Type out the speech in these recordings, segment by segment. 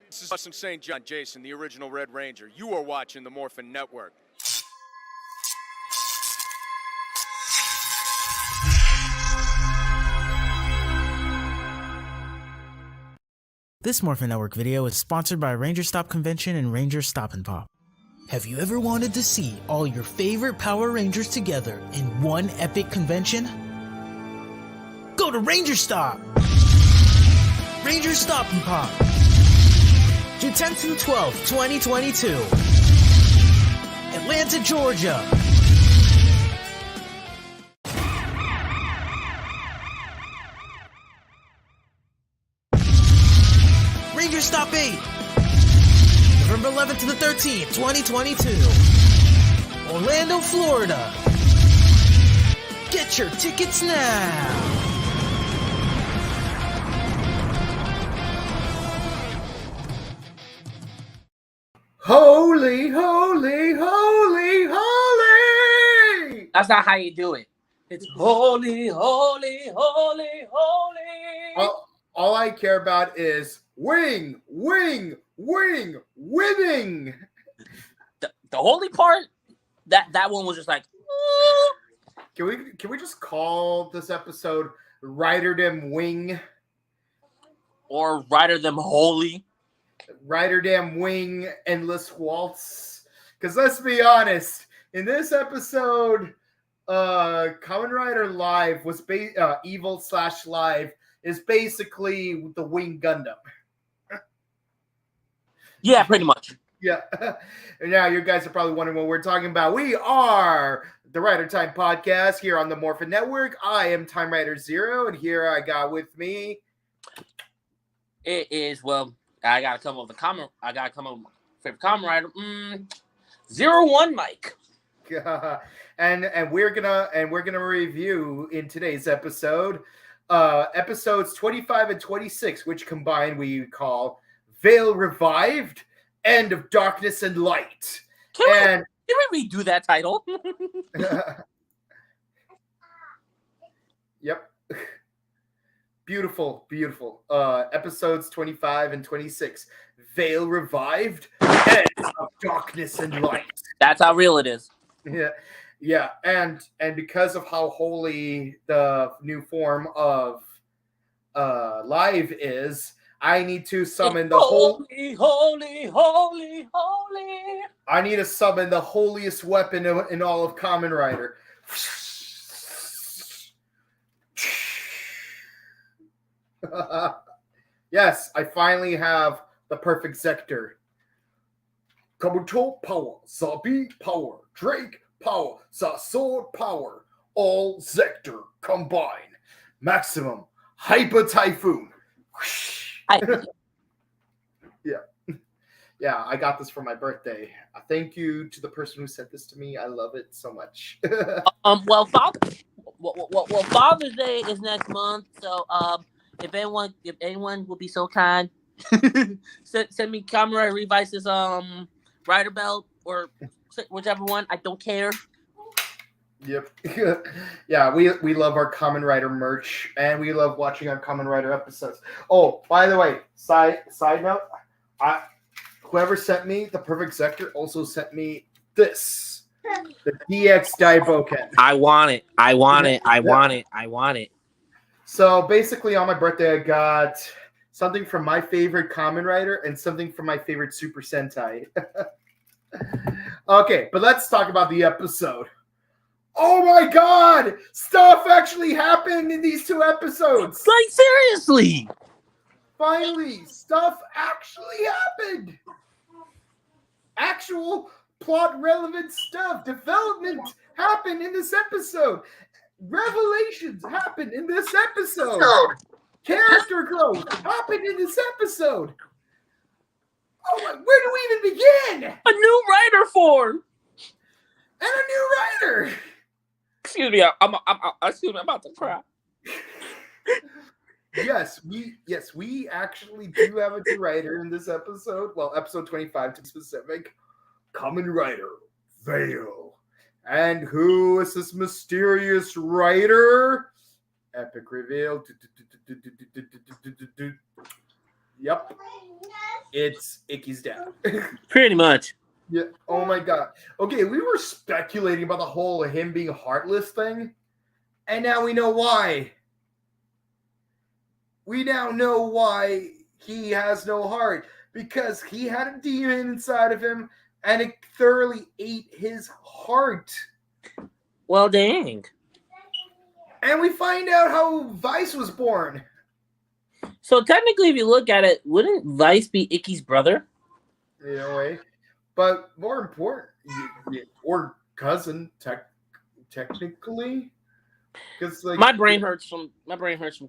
This is St. John Jason, the original Red Ranger. You are watching the Morphin Network. This Morphin Network video is sponsored by Ranger Stop Convention and Ranger Stop and Pop. Have you ever wanted to see all your favorite Power Rangers together in one epic convention? Go to Ranger Stop! Ranger Stop and Pop! June 10th through 12th, 2022. Atlanta, Georgia. Ranger Stop 8. November 11th to the 13th, 2022. Orlando, Florida. Get your tickets now. Holy, holy, holy, holy! That's not how you do it. It's holy, holy, holy, holy. All I care about is winning. The holy part, that one was just like, ooh. Can we just call this episode Rider Dem Wing? Or Rider Them Holy? Rider Dam Wing Endless Waltz. Because let's be honest, in this episode, Kamen Rider Live was Evil/Live is basically the Wing Gundam. Yeah, pretty much. Yeah. And now you guys are probably wondering what we're talking about. We are the Rider Time Podcast here on the Morphin Network. I am TimeRider Zero, and here I got with me. It is, well, I gotta come up with my favorite Kamen Rider. 01 Mike. and we're gonna review in today's episode episodes 25 and 26, which combined we call Vail Revived, End of Darkness and Light. Can we redo that title? Yep. Beautiful. Episodes 25 and 26. Vail Revived, End of Darkness and Light. That's how real it is. Yeah. And because of how holy the new form of Live is, I need to summon the holy. I need to summon the holiest weapon in all of Kamen Rider. Yes, I finally have the perfect Zector. Kabuto power, Zabi power, Drake power, Sword power, all Zector combine. Maximum Hyper Typhoon. Yeah, I got this for my birthday. Thank you to the person who sent this to me. I love it so much. Well, Father's Day is next month, so if anyone will be so kind, send me Kamen Rider Revice's rider belt or whichever one. I don't care. Yep. Yeah, we love our Kamen Rider merch, and we love watching our Kamen Rider episodes. Oh, by the way, side note, whoever sent me the perfect Zector also sent me this, the DX Daiboken. I want it. So basically, on my birthday, I got something from my favorite Kamen Rider and something from my favorite Super Sentai. Okay, but let's talk about the episode. Oh my God! Stuff actually happened in these two episodes! Like, seriously! Finally, stuff actually happened! Actual plot-relevant stuff, development happened in this episode. Revelations happened in this episode. Character growth happened in this episode. Oh my, where do we even begin? A new rider form! And a new rider! Excuse me, I'm about to cry. Yes, we actually do have a new rider in this episode. Well, episode 25 to be specific. Kamen Rider Vail. And who is this mysterious rider? Epic reveal. Yep. it's Icky's dad. Pretty much. Yeah. Oh my god. Okay, we were speculating about the whole him being heartless thing, and now we know why. We now know why he has no heart, because he had a demon inside of him, and it thoroughly ate his heart. Well, dang. And we find out how Vice was born. So technically, if you look at it, wouldn't Vice be Icky's brother? In a way. But more important, or cousin, technically. Because like My brain hurts from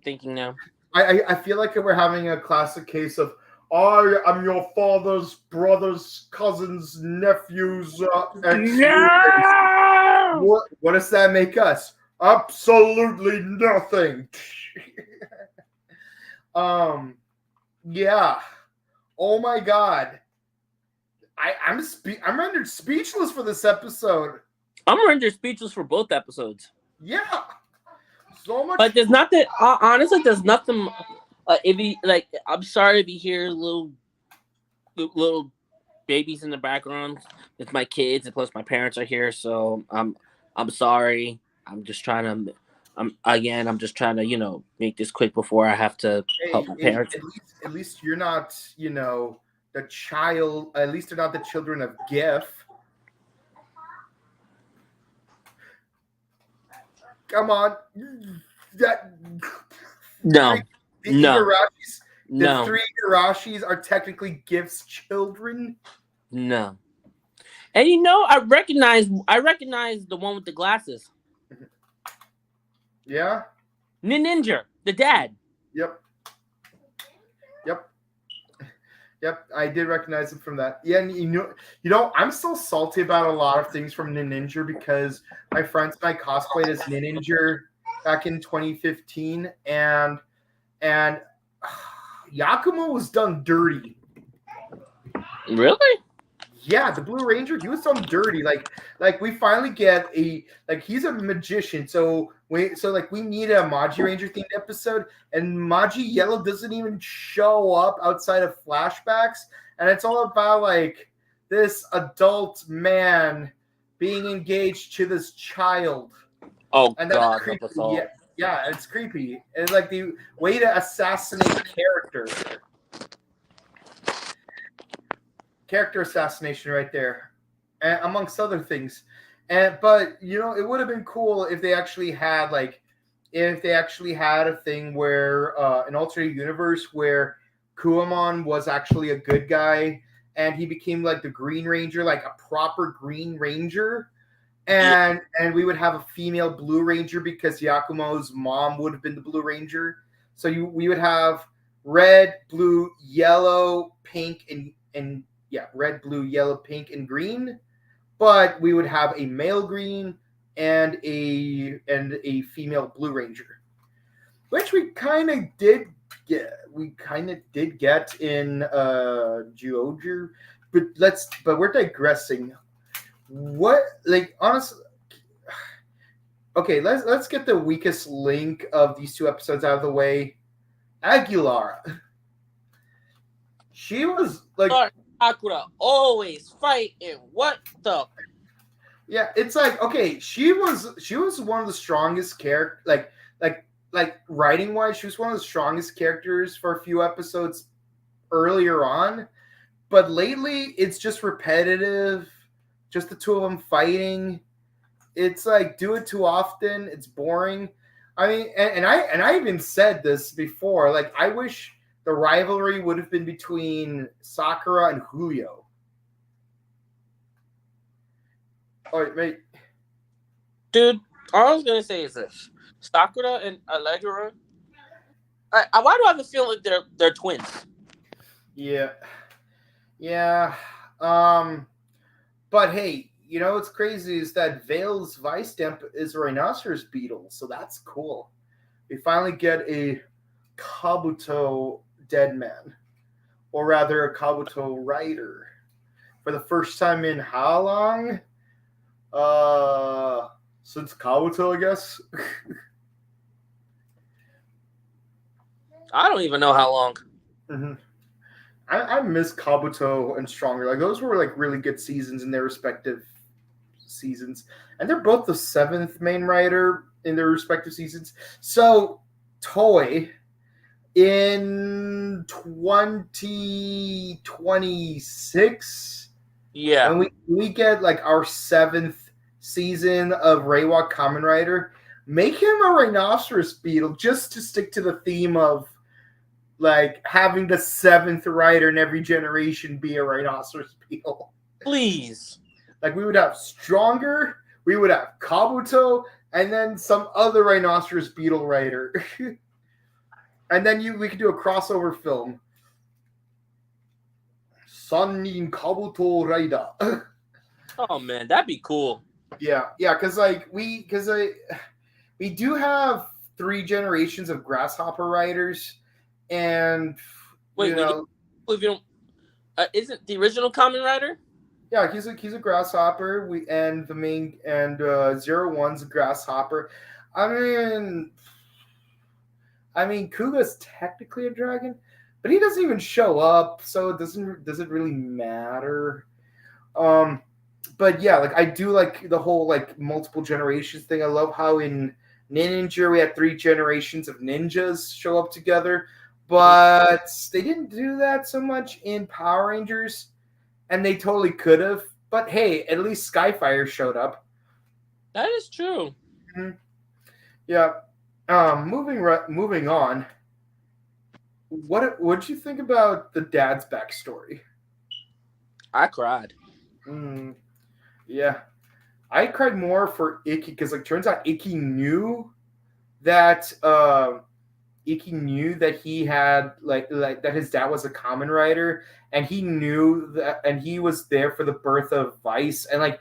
thinking now. I feel like we're having a classic case of I am your father's brother's cousin's nephew's ex. No! What does that make us? Absolutely nothing. Yeah. Oh my god. I'm rendered speechless for this episode. I'm rendered speechless for both episodes. Yeah. So much. But there's nothing. Honestly, there's nothing. If you like, I'm sorry if you hear little babies in the background. It's my kids, and plus my parents are here, so I'm sorry. I'm just trying to. I'm just trying to make this quick before I have to help my parents. At least you're not the child. At least they're not the children of GIF. Come on. No. The three Hirashis are technically GIF's children. No. And I recognize the one with the glasses. Yeah. Ninja, the dad. Yep. I did recognize him from that. Yeah, and I'm still salty about a lot of things from Ninja because my friends and I cosplayed as Ninja back in 2015, and Yakumo was done dirty. Really? Yeah, the Blue Ranger, he was done dirty. Like we finally get he's a magician, so we need a Maji Ranger themed episode, and Maji Yellow doesn't even show up outside of flashbacks, and it's all about this adult man being engaged to this child. Oh, and that's God, creepy. that's Yeah, it's creepy. And the way to assassinate character assassination right there, and amongst other things. But it would have been cool if they actually had a thing where an alternate universe where Kuamon was actually a good guy and he became the Green Ranger, like a proper Green Ranger. And we would have a female Blue Ranger because Yakumo's mom would have been the Blue Ranger. So we would have red, blue, yellow, pink, and red, blue, yellow, pink, and green. But we would have a male Green and a female Blue Ranger, which we kind of did get. We kind of did get in Geoger, but we're digressing. What honestly? Okay, let's get the weakest link of these two episodes out of the way. Aguilar. She was Sakura always fighting. What the? Yeah, it's okay. She was one of the strongest character, writing wise. She was one of the strongest characters for a few episodes earlier on, but lately it's just repetitive. Just the two of them fighting. It's do it too often. It's boring. I mean, and I even said this before. I wish the rivalry would have been between Sakura and Julio. Oh, wait. Dude, all I was gonna say is this: Sakura and Allegra. Why do I have a feeling they're twins? Yeah. But hey, what's crazy is that Vail's Vice stamp is a rhinoceros beetle, so that's cool. We finally get a Kabuto dead man, or rather a Kabuto rider, for the first time in how long? Since Kabuto, I guess. I don't even know how long. Mm-hmm. I miss Kabuto and Stronger. Like those were like really good seasons in their respective seasons, and they're both the 7th main writer in their respective seasons. So Toei in 2026, Yeah. when we get like our 7th season of Reiwa Kamen Rider, make him a rhinoceros beetle just to stick to the theme of like having the 7th rider in every generation be a rhinoceros beetle. Please. Like we would have Stronger, we would have Kabuto, and then some other rhinoceros beetle rider. And then we could do a crossover film. Sannin Kabuto Rider. Oh man, that'd be cool. Yeah, because we do have 3 generations of grasshopper riders, and Wait, if you don't, isn't the original Kamen Rider? yeah, he's a grasshopper. And the main and 01's a grasshopper. I mean, Kuga's technically a dragon, but he doesn't even show up, so it doesn't really matter. But yeah, like I do like the whole like multiple generations thing. I love how in Ninja we had 3 generations of ninjas show up together, but they didn't do that so much in Power Rangers, and they totally could have. But hey, at least Skyfire showed up. That is true. Mm-hmm. Yeah. Moving on. What'd you think about the dad's backstory? I cried. Yeah, I cried more for Icky because like turns out Icky knew that he had like that his dad was a Kamen Rider, and he knew that, and he was there for the birth of Vice, and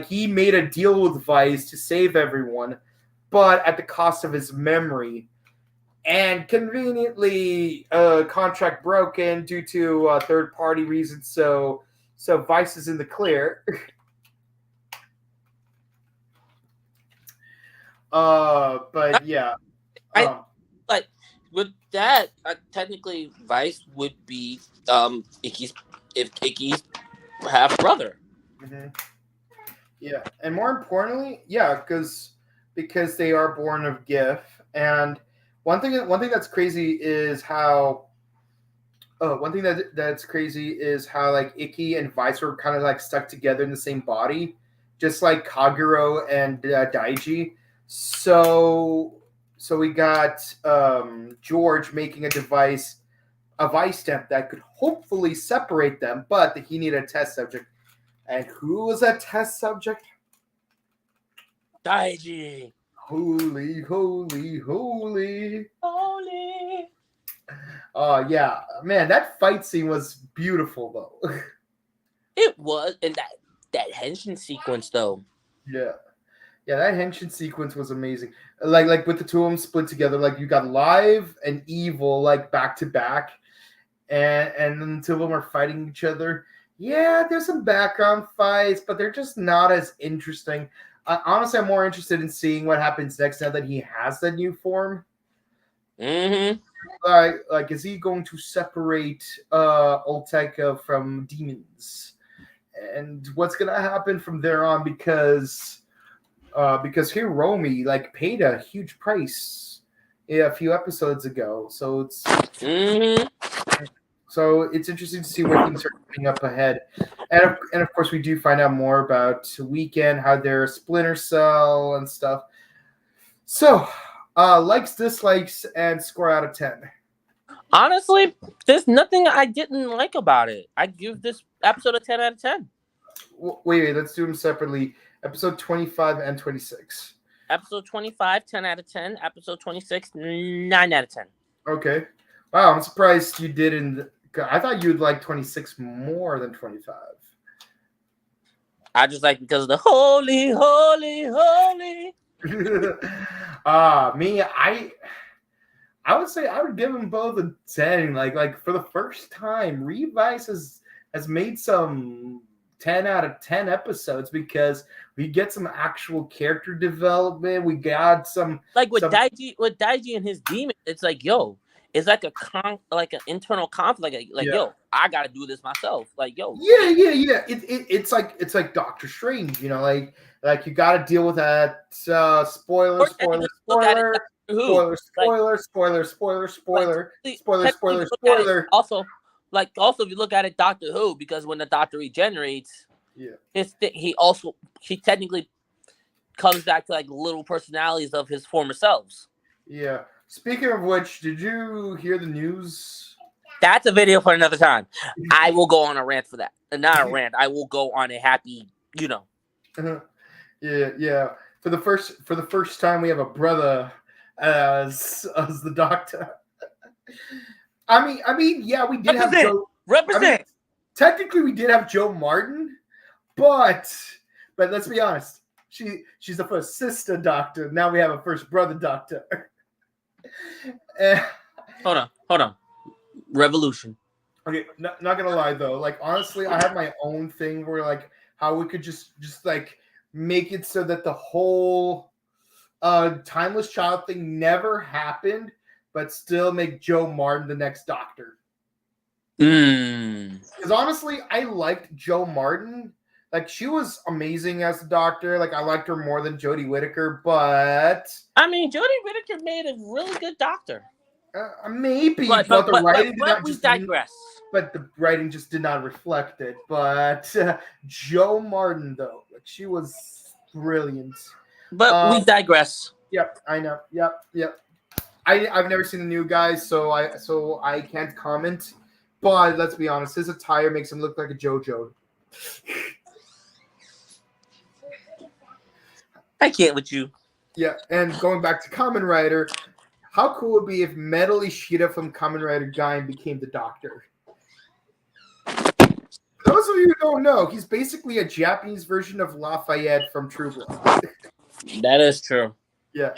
he made a deal with Vice to save everyone, but at the cost of his memory. And conveniently, contract broken due to third-party reasons, so Vice is in the clear. But yeah, I like with that. Technically, Vice would be Icky's half brother. Mm-hmm. Yeah, and more importantly, yeah, because they are born of GIF. And one thing that's crazy is how that's crazy is how like Icky and Vice were kind of like stuck together in the same body, just like Kaguro and Daiji. So we got George making a Vice stamp that could hopefully separate them, but he needed a test subject. And who was that test subject? Daiji. Holy. Oh, yeah. Man, that fight scene was beautiful, though. It was. And that henshin sequence, though. Yeah. Yeah, that henshin sequence was amazing. Like with the two of them split together, like you got Live and Evil, like back to back. And then the two of them are fighting each other. Yeah, there's some background fights, but they're just not as interesting. Honestly, I'm more interested in seeing what happens next now that he has the new form. Mm-hmm. Like, is he going to separate Olteka from demons? And what's gonna happen from there on? Because Hiromi like paid a huge price a few episodes ago, so it's. Mm-hmm. So it's interesting to see where things are coming up ahead. And of course, we do find out more about Weekend, how they're a Splinter Cell and stuff. So, likes, dislikes, and score out of 10. Honestly, there's nothing I didn't like about it. I give this episode a 10 out of 10. Wait, let's do them separately. Episode 25 and 26. Episode 25, 10 out of 10. Episode 26, 9 out of 10. Okay. Wow, I'm surprised you didn't. I thought you'd like 26 more than 25. I just like because of the holy. Me, I would say I would give them both a 10. Like for the first time, Revice has made some 10 out of 10 episodes because we get some actual character development. We got some Daiji and his demon. It's like, yo, it's like an internal conflict. Yo, I gotta do this myself. Like, yo, Yeah. It's like Doctor Strange, like you got to deal with that. Spoiler. Look at it, Doctor Who. Spoiler. Also, if you look at it, Doctor Who, because when the Doctor regenerates, he technically comes back to like little personalities of his former selves. Yeah. Speaking of which, did you hear the news? That's a video for another time. I will go on a rant for that. Not a rant. I will go on a happy, Yeah. For the first time, we have a brother as the Doctor. I mean, yeah, we did have Joe. Represent. Technically, we did have Joe Martin, but let's be honest. She's the first sister Doctor. Now we have a first brother Doctor. Hold on. Revolution. Okay, not gonna lie though. Like honestly, I have my own thing where like how we could just like make it so that the whole timeless child thing never happened, but still make Joe Martin the next Doctor. Because honestly, I liked Joe Martin. Like she was amazing as the Doctor. Like I liked her more than Jodie Whittaker, but I mean, Jodie Whittaker made a really good Doctor. Maybe, but the writing we digress. But the writing just did not reflect it. But Joe Martin, though, like she was brilliant. But we digress. Yep, I know. Yep. I've never seen the new guy, so I can't comment. But let's be honest, his attire makes him look like a JoJo. I can't with you. Yeah, and going back to Kamen Rider, how cool would it be if Metal Ishida from Kamen Rider Gaim became the Doctor? Those of you who don't know, he's basically a Japanese version of Lafayette from True Blood. That is true. Yeah.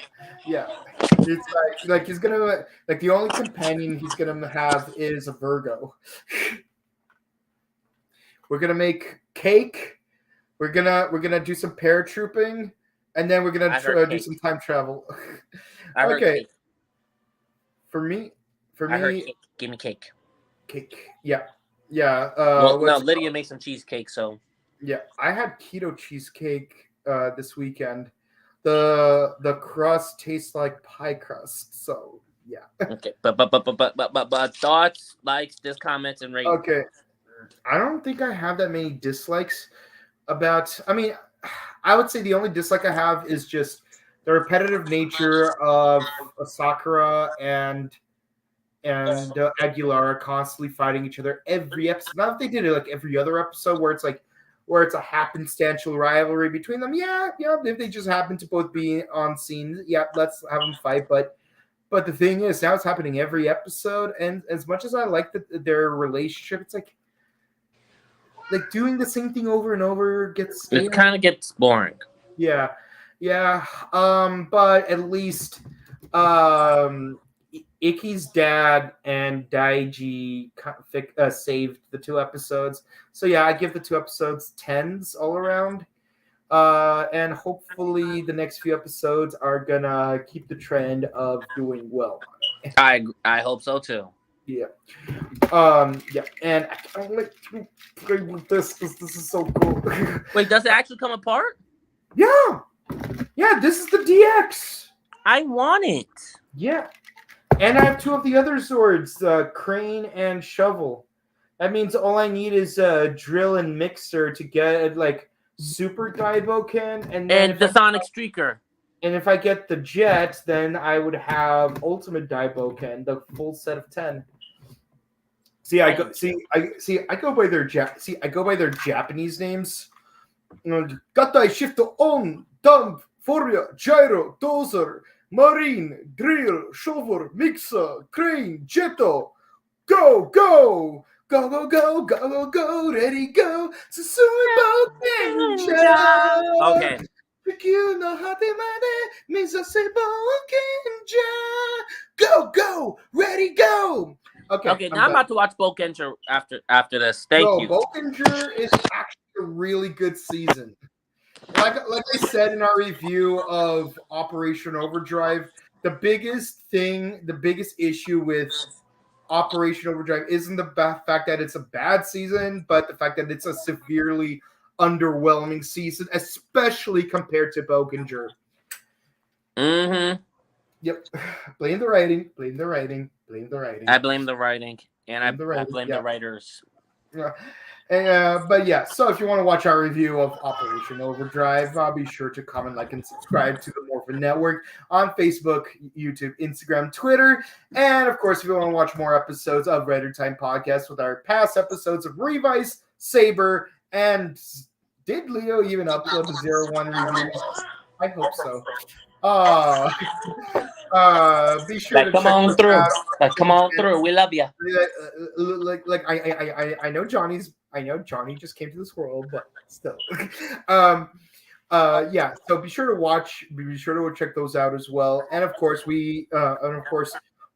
It's like he's gonna like the only companion he's gonna have is a Virgo. We're gonna make cake. We're gonna do some paratrooping, and then we're gonna do some time travel. Okay. For me, I heard cake. Give me cake. Cake. Yeah. Lydia makes some cheesecake, so. Yeah, I had keto cheesecake this weekend. The crust tastes like pie crust, so yeah. Okay, but thoughts, likes, discomments, and ratings. Okay, I don't think I have that many dislikes. I mean, I would say the only dislike I have is just the repetitive nature of Sakura and Aguilera constantly fighting each other every episode. Not if they did it like every other episode where it's a happenstantial rivalry between them. Yeah, if they just happen to both be on scene, yeah, let's have them fight. But the thing is, now it's happening every episode, and as much as I like their relationship, it's like doing the same thing over and over it kind of gets boring. Yeah. But at least Ikki's dad and Daiji saved the 2 episodes. So yeah, I give the 2 episodes 10s all around. And hopefully the next few episodes are gonna keep the trend of doing well. I hope so too. Yeah. And I can't wait to play with this because this is so cool. Wait, does it actually come apart? Yeah, this is the DX. I want it. Yeah. And I have 2 of the other Zords, Crane and Shovel. That means all I need is Drill and Mixer to get Super Daiboken and the Sonic Streaker. And if I get the Jet, then I would have Ultimate Daiboken, the full set of 10. I go by their Japanese names. Gatai Shifto On Dump Foria Gyro Dozer Marine Drill Shovel Mixer Crane Jetto Go ready go Susumo Ninja. Okay. Go ready go. Okay, now I'm about to watch Bokenger after this. Thank you. Bokenger is actually a really good season. Like I said in our review of Operation Overdrive, the biggest issue with Operation Overdrive isn't the fact that it's a bad season, but the fact that it's a severely underwhelming season, especially compared to Bokinger. Mm-hmm. Yep. Blame the writing. Blame the writing. Blame the writing. I blame the writing, and I Blame blame yeah. the writers. But yeah, so if you want to watch our review of Operation Overdrive, be sure to comment, like, and subscribe to the Morphin Network on Facebook, YouTube, Instagram, Twitter. And of course, if you want to watch more episodes of Raider Time Podcast with our past episodes of Revice, Saber, and did Leo even upload the 01 reviews? I hope so. Be sure to come check on through. Come on and, through. We love you. I know Johnny just came to this world, but still. Yeah, so be sure to check those out as well. And of course,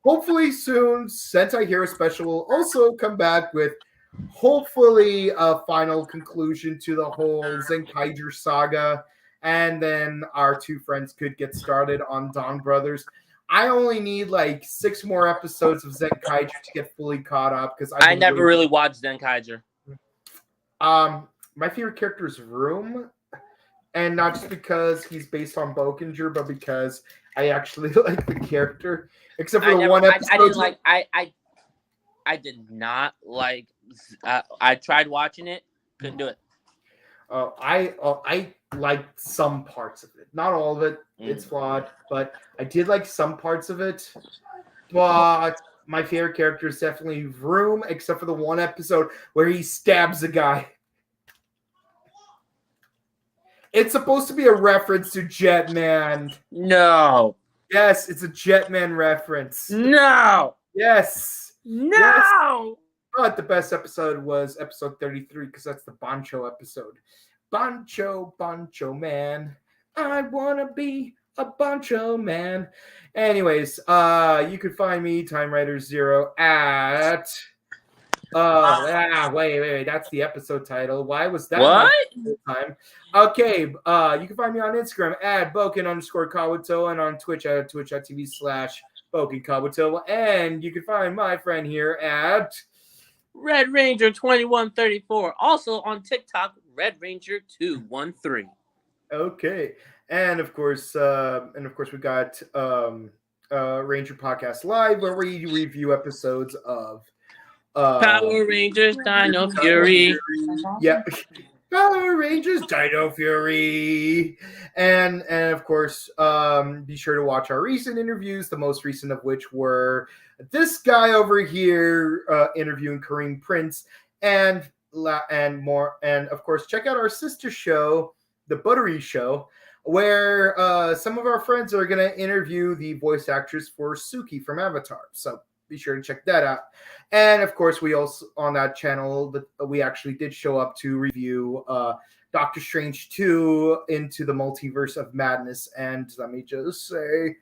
hopefully soon, Sentai Hero Special will also come back with hopefully a final conclusion to the whole Zenkaiger saga. And then our two friends could get started on Dawn Brothers. I only need like 6 more episodes of Zenkaiger to get fully caught up because I never really watched Zenkaiger. My favorite character is Room, and not just because he's based on Bokinger, but because I actually like the character. Except for one episode. I did not like. I tried watching it, couldn't do it. I liked some parts of it, not all of it. It's flawed, but I did like some parts of it. But my favorite character is definitely Vroom, except for the one episode where he stabs a guy. It's supposed to be a reference to Jetman. No. Yes, it's a Jetman reference. No. Yes. No. Yes. But the best episode was episode 33 because that's the Bancho episode. Bancho man. I want to be a Bancho man. Anyways, you could find me, TimeRider Zero, at... wait. That's the episode title. Why was that? What? Time? Okay, you can find me on Instagram at Boken_Kawato and on Twitch at twitch.tv/BokenKawato. And you can find my friend here at... Red Ranger 2134. Also on TikTok, Red Ranger 213. Okay, and of course we got Ranger Podcast Live where we review episodes of Power Rangers Dino Fury. Yep. Power Rangers Dino Fury. And of course, be sure to watch our recent interviews, the most recent of which were this guy over here interviewing Kareem Prince and more. And of course, check out our sister show, The Buttery Show, where some of our friends are going to interview the voice actress for Suki from Avatar. So be sure to check that out. And of course, we also on that channel we actually did show up to review Doctor Strange 2 Into the Multiverse of Madness. And let me just say,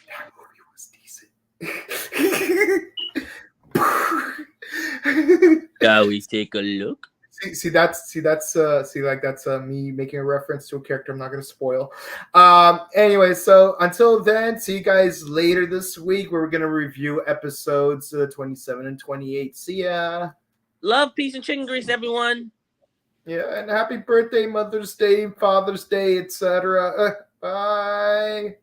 that movie was decent. Shall we take a look? That's me making a reference to a character I'm not going to spoil. Anyway, so until then, see you guys later this week where we're going to review episodes 27 and 28. See ya. Love, peace, and chicken grease, everyone. Yeah, and happy birthday, Mother's Day, Father's Day, etc. Bye.